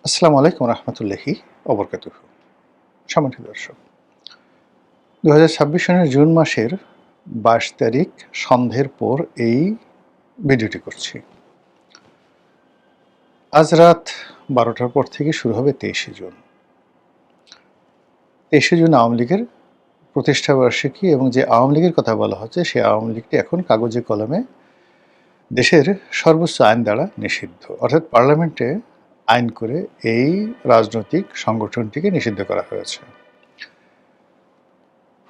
আসসালামু আলাইকুম রহমতুল্লাহি অবরকাতুহু। সম্মানিত দর্শক, 2026 সনের জুন মাসের 22 তারিখ সন্ধ্যের পর এই ভিডিওটি করছি। আজ রাত 12টার পর থেকে শুরু হবে 23শে জুন। 23শে জুন আওয়ামী লীগের প্রতিষ্ঠা বার্ষিকী এবং যে আওয়ামী লীগের কথা বলা হচ্ছে সেই আওয়ামী লীগটি এখন কাগজে কলমে দেশের সর্বোচ্চ আইন দ্বারা নিষিদ্ধ, অর্থাৎ পার্লামেন্টে আইন করে এই রাজনৈতিক সংগঠনটিকে নিষিদ্ধ করা হয়েছে।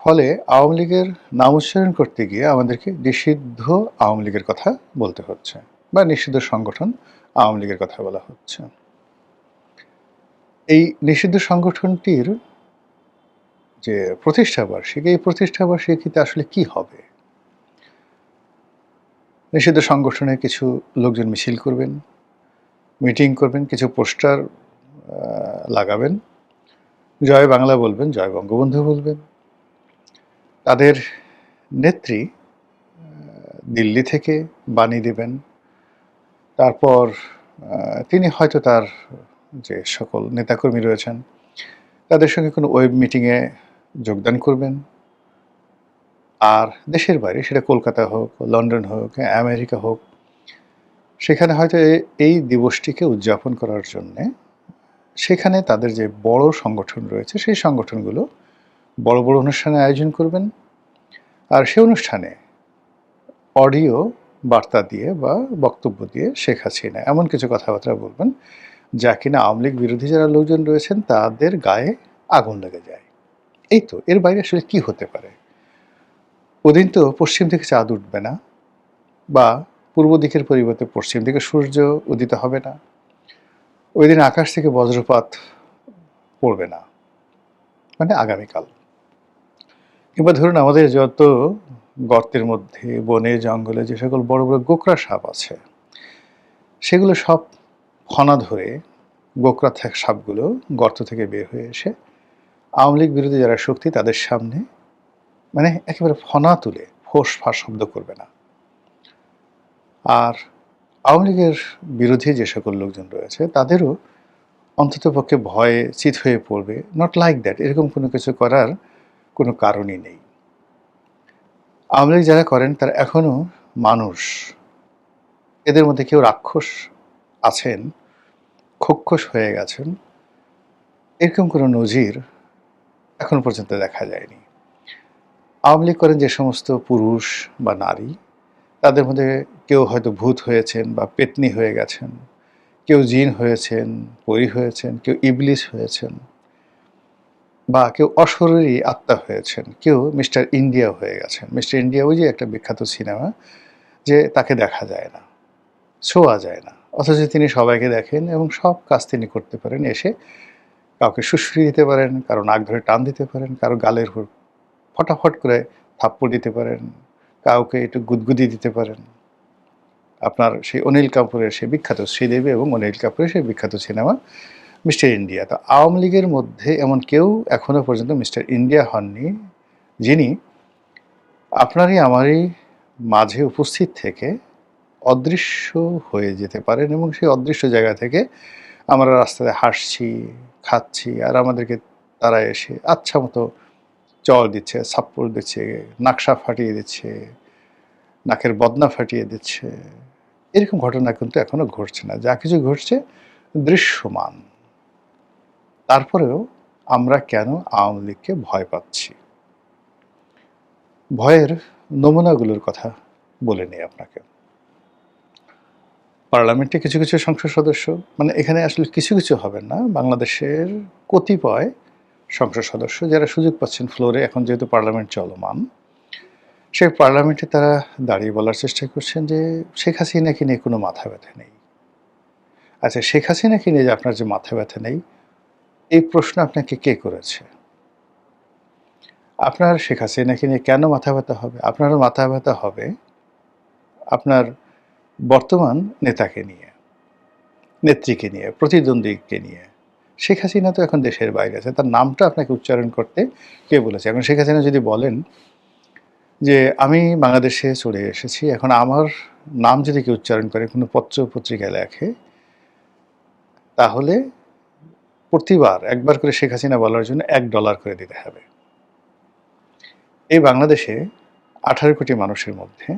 ফলে আওয়ামী লীগের নাম উচ্চারণ করতে গিয়ে আমাদেরকে নিষিদ্ধ আওয়ামী লীগের কথা বলতে হচ্ছে বা নিষিদ্ধ সংগঠন আওয়ামী লীগের কথা বলা হচ্ছে। এই নিষিদ্ধ সংগঠনটির যে প্রতিষ্ঠাবার্ষিকী, এই প্রতিষ্ঠাবার্ষিকীতে আসলে কি হবে? নিষিদ্ধ সংগঠনে কিছু লোকজন মিছিল করবেন, মিটিং করবেন, কিছু পোস্টার লাগাবেন, জয় বাংলা বলবেন, জয় বঙ্গবন্ধু বলবেন। তাদের নেত্রী দিল্লি থেকে বাণী দেবেন। তারপর তিনি হয়তো তার যে সকল নেতাকর্মী রয়েছেন তাদের সঙ্গে কোনো ওয়েব মিটিংয়ে যোগদান করবেন। আর দেশের বাইরে, সেটা কলকাতা হোক, লন্ডন হোক, আমেরিকা হোক, সেখানে হয়তো এই দিবসটিকে উদযাপন করার জন্যে সেখানে তাদের যে বড় সংগঠন রয়েছে সেই সংগঠনগুলো বড় বড় অনুষ্ঠানের আয়োজন করবেন। আর সেই অনুষ্ঠানে অডিও বার্তা দিয়ে বা বক্তব্য দিয়ে শেখ হাসিনা এমন কিছু কথাবার্তা বলবেন যা কিনা আওয়ামী লীগ বিরোধী যারা লোকজন রয়েছেন তাদের গায়ে আগুন লেগে যায়। এই তো, এর বাইরে আসলে কি হতে পারে? ওদিন তো পশ্চিম দিকে চাঁদ উঠবে না, বা পূর্ব দিকের পরিবর্তে পশ্চিম দিকে সূর্য উদিত হবে না। ওই দিন আকাশ থেকে বজ্রপাত পড়বে না, মানে আগামীকাল। কিংবা ধরুন আমাদের যত গর্তের মধ্যে, বনে জঙ্গলে যে সকল বড় বড় গোকরা সাপ আছে, সেগুলো সব ফনা ধরে গোকরা সাপগুলো গর্ত থেকে বের হয়ে এসে আওয়ামী লীগ বিরোধী যারা শক্তি তাদের সামনে মানে একেবারে ফনা তুলে ফোঁস ফাঁস শব্দ করবে না। আর আওয়ামী লীগের বিরোধী যে সকল লোকজন রয়েছে তাদেরও অন্ততপক্ষে ভয়ে চিত হয়ে পড়বে। নট লাইক দ্যাট, এরকম কোনো কিছু করার কোনো কারণই নেই। আওয়ামী লীগ যারা করেন তারা এখনও মানুষ। এদের মধ্যে কেউ রাক্ষস আছেন, খোক্ষস হয়ে গেছেন, এরকম কোনো নজির এখন পর্যন্ত দেখা যায়নি। আওয়ামী লীগ করেন যে সমস্ত পুরুষ বা নারী, তাদের মধ্যে কেউ হয়তো ভূত হয়েছেন বা পেতনি হয়ে গেছেন, কেউ জিন হয়েছেন, পরী হয়েছেন, কেউ ইবলিস হয়েছেন, বা কেউ অশরীরী আত্মা হয়েছেন, কেউ মিস্টার ইন্ডিয়া হয়ে গেছেন। মিস্টার ইন্ডিয়া ওই যে একটা বিখ্যাত সিনেমা, যে তাকে দেখা যায় না, ছোঁয়া যায় না, অথচ তিনি সবাইকে দেখেন এবং সব কাজ তিনি করতে পারেন। এসে কাউকে সুশ্রী দিতে পারেন, কারো নাক ধরে টান দিতে পারেন, কারো গালের উপর ফটাফট করে থাপ্পড় দিতে পারেন, কাউকে একটু গুদগুদি দিতে পারেন। আপনার সেই অনিল কাপুরের সেই বিখ্যাত শ্রীদেবী এবং অনিল কাপুরের সেই বিখ্যাত সিনেমা মিস্টার ইন্ডিয়া। তো আওয়ামী লীগের মধ্যে এমন কেউ এখনও পর্যন্ত মিস্টার ইন্ডিয়া হননি, যিনি আপনারই আমারই মাঝে উপস্থিত থেকে অদৃশ্য হয়ে যেতে পারেন এবং সেই অদৃশ্য জায়গা থেকে আমরা রাস্তায় হাসছি, খাচ্ছি, আর আমাদেরকে তারা এসে আচ্ছা মতো চড় দিচ্ছে, থাপ্পড় দিচ্ছে, নাকশা ফাটিয়ে দিচ্ছে, নাকের বদনা ফাটিয়ে দিচ্ছে। এরকম ঘটনা কিন্তু এখনো ঘটছে না। যা কিছু ঘটছে দৃশ্যমান। তারপরেও আমরা কেন আওয়ামী লীগকে ভয় পাচ্ছি? ভয়ের নমুনাগুলোর কথা বলে নিই আপনাকে। পার্লামেন্টে কিছু কিছু সংসদ সদস্য, মানে এখানে আসলে কিছু কিছু হবেন না, বাংলাদেশের কতিপয় সংসদ সদস্য যারা সুযোগ পাচ্ছেন ফ্লোরে, এখন যেহেতু পার্লামেন্ট চলমান, সেই পার্লামেন্টে তারা দাঁড়িয়ে বলার চেষ্টা করছেন যে শেখ হাসিনাকে নিয়ে কোনো মাথা ব্যথা নেই। আচ্ছা, শেখ হাসিনাকে নিয়ে যে আপনার যে মাথা ব্যথা নেই, এই প্রশ্ন আপনাকে কে করেছে? আপনার শেখ হাসিনাকে নিয়ে কেন মাথা ব্যথা হবে? আপনার মাথা ব্যথা হবে আপনার বর্তমান নেতাকে নিয়ে, নেত্রীকে নিয়ে, প্রতিদ্বন্দ্বীকে নিয়ে। শেখ হাসিনা তো এখন দেশের বাইরে আছে, তার নামটা আপনাকে উচ্চারণ করতে কে বলেছে? এখন শেখ হাসিনা যদি বলেন যে আমি বাংলাদেশে চলে এসেছি, এখন আমার নাম যদি কেউ উচ্চারণ করে, কোনো পত্র পত্রিকায় লেখে, তাহলে প্রতিবার একবার করে শেখ হাসিনা বলার জন্য $1 করে দিতে হবে। এই বাংলাদেশে 18 কোটি মানুষের মধ্যে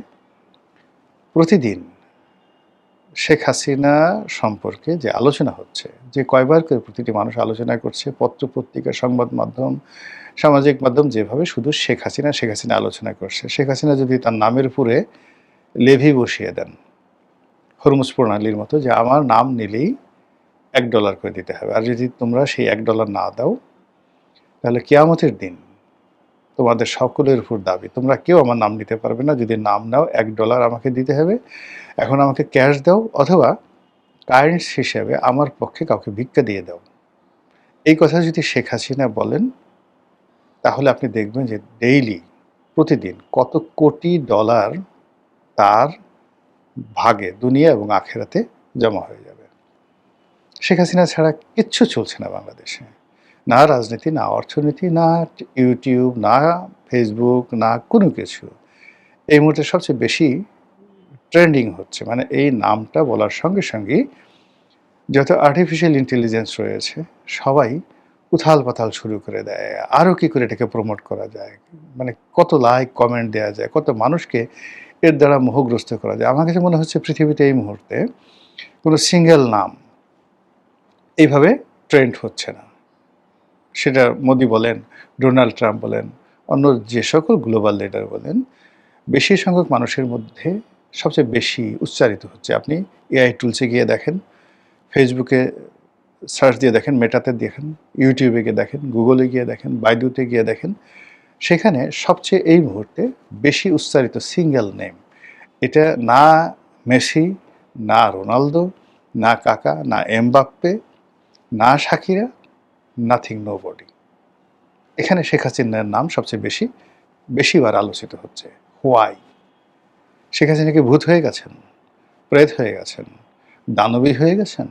প্রতিদিন শেখ হাসিনা সম্পর্কে যে আলোচনা হচ্ছে, যে কয়বার করে প্রতিটি মানুষ আলোচনা করছে, পত্র-পত্রিকা, সংবাদ মাধ্যম, সামাজিক মাধ্যম যেভাবে শুধু শেখ হাসিনা আলোচনা করছে। শেখ হাসিনা যদি তার নামের উপরে লেভি বসিয়ে দেন, হরমুজ প্রণালীর মতো, যে আমার নাম নিলেই $1 করে দিতে হবে। আর যদি তোমরা সেই $1 না দাও, তাহলে কিয়ামতের দিন তোমাদের সকলের উপর দাবি, তোমরা কেউ আমার নাম নিতে পারবে না। যদি নাম নাও $1 আমাকে দিতে হবে। এখন আমাকে ক্যাশ দাও, অথবা কারেন্স হিসেবে আমার পক্ষে কাউকে ভিক্ষা দিয়ে দাও। এই কথা যদি শেখ হাসিনা বলেন, তাহলে আপনি দেখবেন যে ডেইলি, প্রতিদিন কত কোটি ডলার তার ভাগে দুনিয়া এবং আখেরাতে জমা হয়ে যাবে। শেখ হাসিনা ছাড়া কিচ্ছু চলছে না বাংলাদেশে। না রাজনীতি, না অর্থনীতি, না ইউটিউব, না ফেসবুক, না কোনো কিছু। এই মুহূর্তে সবচেয়ে বেশি ট্রেন্ডিং হচ্ছে, মানে এই নামটা বলার সঙ্গে সঙ্গেই যত আর্টিফিশিয়াল ইন্টেলিজেন্স রয়েছে সবাই উথাল পাথাল শুরু করে দেয়। আরও কী করে এটাকে প্রমোট করা যায়, মানে কত লাইক কমেন্ট দেওয়া যায়, কত মানুষকে এর দ্বারা মোহগ্রস্ত করা যায়। আমার কাছে মনে হচ্ছে পৃথিবীতে এই মুহূর্তে কোনো সিঙ্গেল নাম এইভাবে ট্রেন্ড হচ্ছে না। সেটা মোদি বলেন, ডোনাল্ড ট্রাম্প বলেন, অন্য যে সকল গ্লোবাল লিডার বলেন, বেশি সংখ্যক মানুষের মধ্যে সবচেয়ে বেশি উচ্চারিত হচ্ছে। আপনি এআই টুলসে গিয়ে দেখেন, ফেসবুকে সার্চ দিয়ে দেখেন, মেটাতে দেখেন, ইউটিউবে গিয়ে দেখেন, গুগলে গিয়ে দেখেন, বাইদুতে গিয়ে দেখেন, সেখানে সবচেয়ে এই মুহূর্তে বেশি উচ্চারিত সিঙ্গেল নেম, এটা না মেসি, না রোনালদো, না কাকা, না এমবাপ্পে, না শাকিরা, নাথিং, নোবডি। এখানে শেখ হাসিনার নাম সবচেয়ে বেশিবার আলোচিত হচ্ছে। হোয়াই? শেখ হাসিনা কি ভূত হয়ে গেছেন, প্রেত হয়ে গেছেন, দানবী হয়ে গেছেন,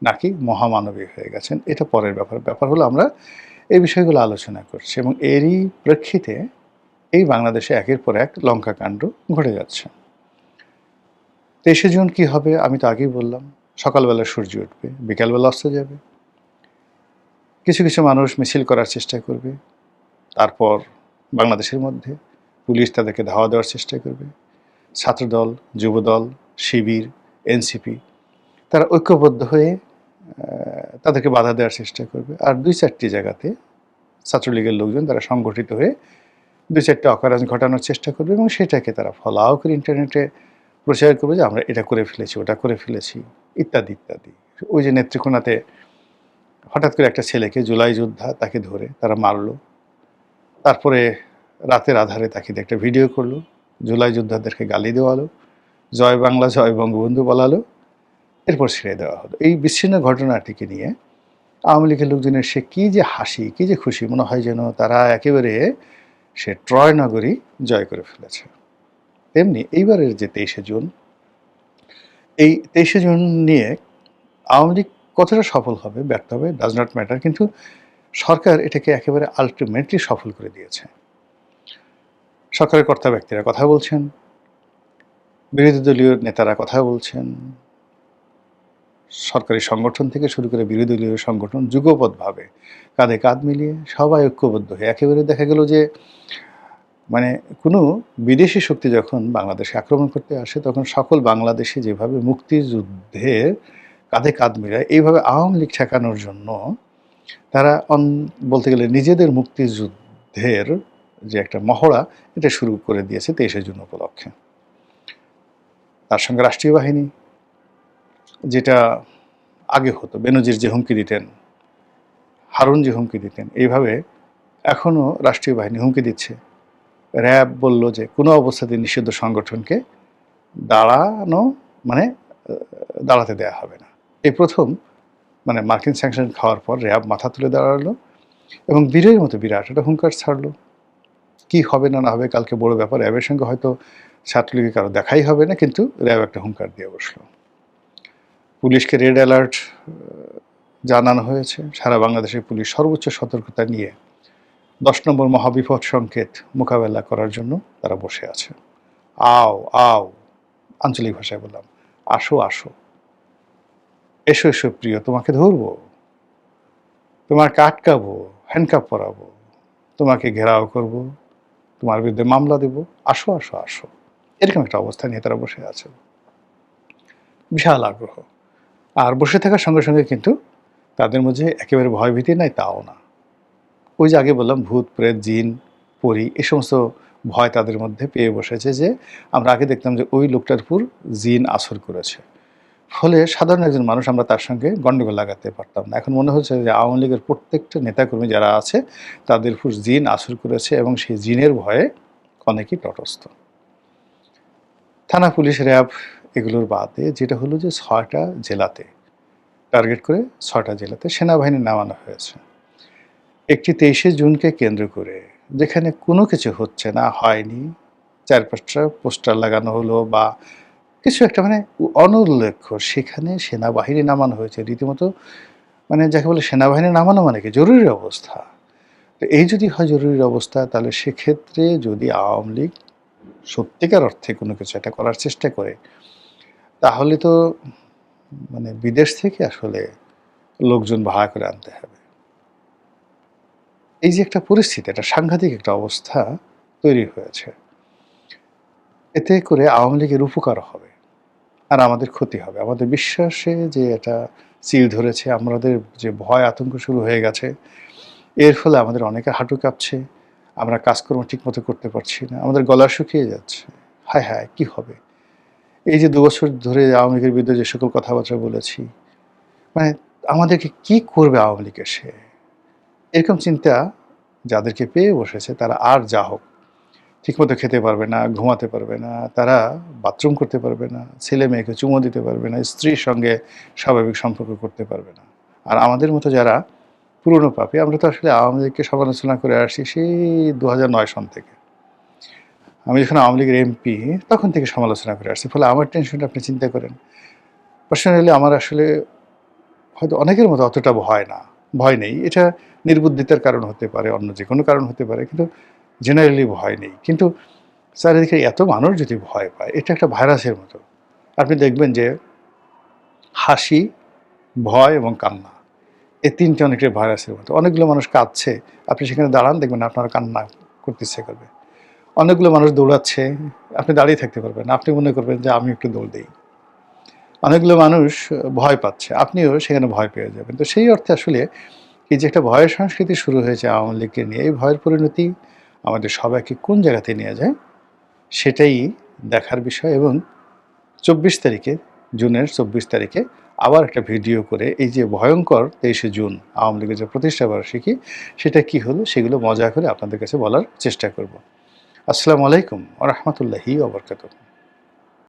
নাকি মহামানবী হয়ে গেছেন? এটা পরের ব্যাপার। ব্যাপার হলো আমরা এই বিষয়গুলো আলোচনা করছি, এবং এরই প্রেক্ষিতে এই বাংলাদেশে একের পর এক লঙ্কাকাণ্ড ঘটে যাচ্ছে। 23শে জুন কী হবে আমি তো আগেই বললাম। সকালবেলা সূর্য উঠবে, বিকালবেলা অস্ত যাবে। কিছু কিছু মানুষ মিছিল করার চেষ্টা করবে, তারপর বাংলাদেশের মধ্যে পুলিশ তাদেরকে ধাওয়া দেওয়ার চেষ্টা করবে। ছাত্রদল, যুবদল, শিবির, এনসিপি তারা ঐক্যবদ্ধ হয়ে তাদেরকে বাধা দেওয়ার চেষ্টা করবে। আর 2-4টি জায়গাতে ছাত্রলীগের লোকজন তারা সংগঠিত হয়ে 2-4টা অকারেন্স ঘটানোর চেষ্টা করবে, এবং সেটাকে তারা ফলাও করে ইন্টারনেটে প্রচার করবে যে আমরা এটা করে ফেলেছি, ওটা করে ফেলেছি, ইত্যাদি ইত্যাদি। ওই যে নেত্রকোনাতে হঠাৎ করে একটা ছেলেকে, জুলাই যোদ্ধা, তাকে ধরে তারা মারলো, তারপরে রাতের আধারে তাকে দিয়ে একটা ভিডিও করলো, জুলাই যোদ্ধাদেরকে গালি দেওয়ালো, জয় বাংলা, জয় বঙ্গবন্ধু বলালো, এরপর ছেড়ে দেওয়া হলো। এই বিচ্ছিন্ন ঘটনাটিকে নিয়ে আওয়ামী লীগের লোকজনের সে কী যে হাসি, কী যে খুশি, মনে হয় যেন তারা একেবারে সে ট্রয় নগরী জয় করে ফেলেছে। তেমনি এইবারের যে 23শে জুন, এই 23শে জুন নিয়ে আওয়ামী লীগ কতটা সফল হবে, ব্যর্থ হবে, ডাজ নট ম্যাটার, কিন্তু সরকার এটাকে একেবারে আলটিমেটলি সফল করে দিয়েছে। সরকারের কর্তা ব্যক্তিরা কথা বলছেন, বিরোধী দলীয় নেতারা কথা বলছেন, সরকারি সংগঠন থেকে শুরু করে বিরোধী দলীয় সংগঠন যুগপৎভাবে কাঁধে কাঁধ মিলিয়ে সবাই ঐক্যবদ্ধ হয়ে একেবারে দেখা গেল যে, মানে কোনো বিদেশি শক্তি যখন বাংলাদেশে আক্রমণ করতে আসে, তখন সকল বাংলাদেশি যেভাবে মুক্তিযুদ্ধের কাঁধে কাঁধ মিলায়, এইভাবে আওয়ামী লীগ ঠেকানোর জন্য তারা বলতে গেলে নিজেদের মুক্তিযুদ্ধের যে একটা মহড়া, এটা শুরু করে দিয়েছে 23শে জুন উপলক্ষে। তার সঙ্গে রাষ্ট্রীয় বাহিনী, যেটা আগে হতো, বেনজির যে হুমকি দিতেন, হারুন যে হুমকি দিতেন, এইভাবে এখনও রাষ্ট্রীয় বাহিনী হুমকি দিচ্ছে। র্যাব বলল যে কোনো অবস্থাতে নিষিদ্ধ সংগঠনকে দাঁড়াতে দেওয়া হবে না। এই প্রথম, মানে মার্কিন স্যাংশন খাওয়ার পর র্যাব মাথা তুলে দাঁড়ালো এবং বীরের মতো বিরাট একটা হুঙ্কার ছাড়লো। কি হবে না না হবে কালকে বড় ব্যাপার, র্যাবের সঙ্গে হয়তো ছাত্রলীগের কারো দেখাই হবে না, কিন্তু র্যাব একটা হুঙ্কার দিয়ে বসলো। পুলিশকে রেড অ্যালার্ট জানানো হয়েছে। সারা বাংলাদেশের পুলিশ সর্বোচ্চ সতর্কতা নিয়ে 10 নম্বর মহাবিপদ সংকেত মোকাবেলা করার জন্য তারা বসে আছে। আও আও, আঞ্চলিক ভাষায় বললাম, আসো আসো, এসো এসো প্রিয়, তোমাকে ধরবো। তোমাকে আটকাবো, হ্যান্ডকাপ পরাবো, তোমাকে ঘেরাও করব, তোমার বিরুদ্ধে মামলা দেব, আসো আসো আসো। এরকম একটা অবস্থা নিয়ে তারা বসে আছে, বিশাল আগ্রহ। আর বসে থাকার সঙ্গে সঙ্গে কিন্তু তাদের মধ্যে একেবারে ভয়ভীতি নাই তাও না। ওই যে আগে বললাম ভূত প্রেত জিন পরি এই সমস্ত ভয় তাদের মধ্যে পেয়ে বসেছে যে আমরা আগে দেখতাম যে ওই লোকটার উপর জিন আসর করেছে, ফলে সাধারণ একজন মানুষ আমরা তার সঙ্গে গণ্ডগোল লাগাতে পারতাম না। এখন মনে হচ্ছে যে আওয়ামী লীগের প্রত্যেকটা নেতাকর্মী যারা আছে তাদের উপর জিন আসর করেছে এবং সেই জিনের ভয়ে অনেকেই তটস্থ। থানা পুলিশ র্যাব এগুলোর বাদে যেটা হলো যে ৬টা জেলাতে টার্গেট করে ৬টা জেলাতে সেনাবাহিনী নামানো হয়েছে। একটি ২৩শে জুনকে কেন্দ্র করে যেখানে কোনো কিছু হচ্ছে না, হয়নি, ৪-৫টা পোস্টার লাগানো হলো বা কিছু একটা মানে অনুল্লেখ্য, সেখানে সেনাবাহিনী নামানো হয়েছে রীতিমতো, মানে যাকে বলে সেনাবাহিনী নামানো মানে কি জরুরি অবস্থা। তো এই যদি হয় জরুরি অবস্থা, তাহলে সেক্ষেত্রে যদি আওয়ামী লীগ সত্যিকার অর্থে কোনো কিছু একটা করার চেষ্টা করে, তাহলে তো মানে বিদেশ থেকে আসলে লোকজন ভাড়া করে আনতে হবে। এই যে একটা পরিস্থিতি, একটা সাংঘাতিক একটা অবস্থা তৈরি হয়েছে, এতে করে আওয়ামী লীগের উপকার হবে আর আমাদের ক্ষতি হবে। আমাদের বিশ্বাসে যে এটা চিল ধরেছে, আমাদের যে ভয় আতঙ্ক শুরু হয়ে গেছে, এর ফলে আমাদের অনেকের হাঁটু কাঁপছে, আমরা কাজকর্ম ঠিকমতো করতে পারছি না, আমাদের গলা শুকিয়ে যাচ্ছে। হায় হায়, কি হবে? এই যে ২ বছর ধরে আওয়ামী লীগের বিরুদ্ধে যে সকল কথাবার্তা বলেছি, মানে আমাদেরকে কি করবে আওয়ামী লীগ এসে? এরকম চিন্তা যাদেরকে পেয়ে বসেছে তারা আর যা হোক ঠিকমতো খেতে পারবে না, ঘুমাতে পারবে না, তারা বাথরুম করতে পারবে না, ছেলে মেয়েকে চুমো দিতে পারবে না, স্ত্রীর সঙ্গে স্বাভাবিক সম্পর্ক করতে পারবে না। আর আমাদের মতো যারা পুরনো পাপী, আমরা তো আসলে আওয়ামী লীগকে সমালোচনা করে আসছি সেই ২০০৯ সন থেকে। আমি যখন আওয়ামী লীগের এমপি তখন থেকে সমালোচনা করে আসছি, ফলে আমার টেনশনটা আপনি চিন্তা করেন। পার্সোনালি আমার আসলে হয়তো অনেকের মতো অতটা ভয় নেই। এটা নির্বুদ্ধিতার কারণ হতে পারে, অন্য যেকোনো কারণ হতে পারে, কিন্তু জেনারেলি ভয় নেই। কিন্তু চারিদিকে এত মানুষ যদি ভয় পায়, এটা একটা ভাইরাসের মতো। আপনি দেখবেন যে হাসি, ভয় এবং কান্না, এই ৩টে অনেকটা ভাইরাসের মতো। অনেকগুলো মানুষ কাঁদছে, আপনি সেখানে দাঁড়ান, দেখবেন আপনার কান্না করতে ইচ্ছে করবে। অনেকগুলো মানুষ দৌড়াচ্ছে, আপনি দাঁড়িয়ে থাকতে পারবেন না, আপনি মনে করবেন যে আমি একটু দৌড় দেই। অনেকগুলো মানুষ ভয় পাচ্ছে, আপনিও সেখানে ভয় পেয়ে যাবেন। তো সেই অর্থে আসলে এই যে একটা ভয়ের সংস্কৃতি শুরু হয়েছে আওয়ামী লীগকে নিয়ে, এই ভয়ের পরিণতি আমাদের সবাইকে কোন জায়গাতে নিয়ে যায় সেটাই দেখার বিষয়। এবং ২৪ তারিখে, জুনের ২৪ তারিখে আবার একটা ভিডিও করে এই যে ভয়ঙ্কর ২৩শে জুন আওয়ামী লীগের যে প্রতিষ্ঠা বার্ষিকী, সেটা কি হলো সেগুলো মজা করে আপনাদের কাছে বলার চেষ্টা করব। আসসালামু আলাইকুম ওয়া রাহমাতুল্লাহি ওয়া বারাকাতুহু।